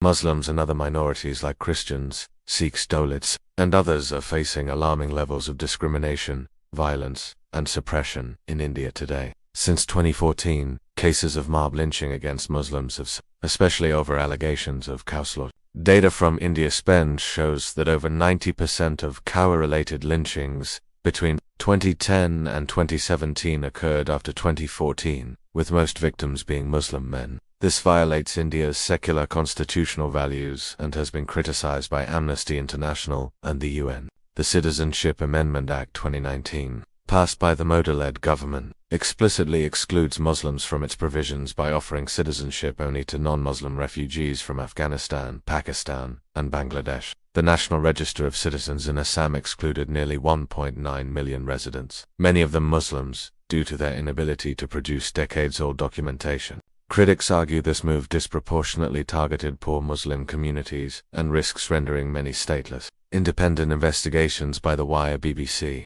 Muslims and other minorities like Christians, Sikhs, Dalits, and others are facing alarming levels of discrimination, violence, and suppression in India today. Since 2014, cases of mob lynching against Muslims have, especially over allegations of cow slaughter. Data from India Spend shows that over 90% of cow-related lynchings between 2010 and 2017 occurred after 2014, with most victims being Muslim men. This violates India's secular constitutional values and has been criticized by Amnesty International and the UN. The Citizenship Amendment Act 2019, passed by the Modi-led government, explicitly excludes Muslims from its provisions by offering citizenship only to non-Muslim refugees from Afghanistan, Pakistan, and Bangladesh. The National Register of Citizens in Assam excluded nearly 1.9 million residents, many of them Muslims, due to their inability to produce decades-old documentation. Critics argue this move disproportionately targeted poor Muslim communities and risks rendering many stateless. Independent investigations by The Wire, BBC,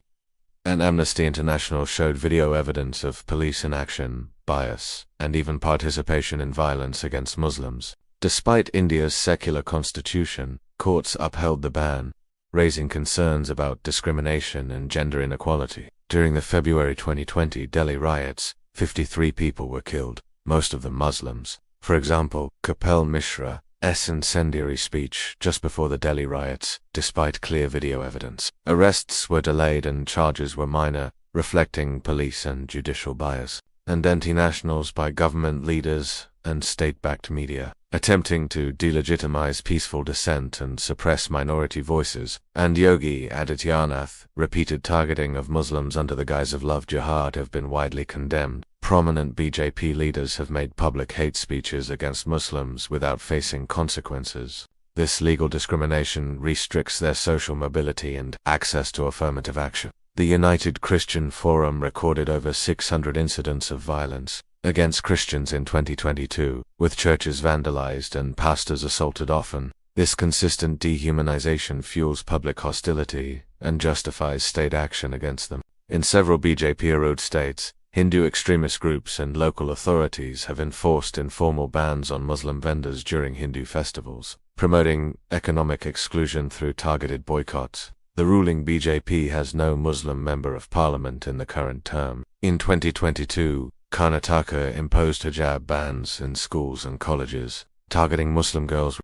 and Amnesty International showed video evidence of police inaction, bias, and even participation in violence against Muslims. Despite India's secular constitution, courts upheld the ban, raising concerns about discrimination and gender inequality. During the February 2020 Delhi riots, 53 people were killed, most of them Muslims. For example, Kapil Mishra's incendiary speech just before the Delhi riots, despite clear video evidence. Arrests were delayed and charges were minor, reflecting police and judicial bias. And anti-nationals by government leaders and state-backed media, attempting to delegitimize peaceful dissent and suppress minority voices, and Yogi Adityanath's repeated targeting of Muslims under the guise of love jihad have been widely condemned. Prominent BJP leaders have made public hate speeches against Muslims without facing consequences. This legal discrimination restricts their social mobility and access to affirmative action. The United Christian Forum recorded over 600 incidents of violence against Christians in 2022, with churches vandalized and pastors assaulted often. This consistent dehumanization fuels public hostility and justifies state action against them. In several BJP-ruled states, Hindu extremist groups and local authorities have enforced informal bans on Muslim vendors during Hindu festivals, promoting economic exclusion through targeted boycotts. The ruling BJP has no Muslim member of parliament in the current term. In 2022, Karnataka imposed hijab bans in schools and colleges, targeting Muslim girls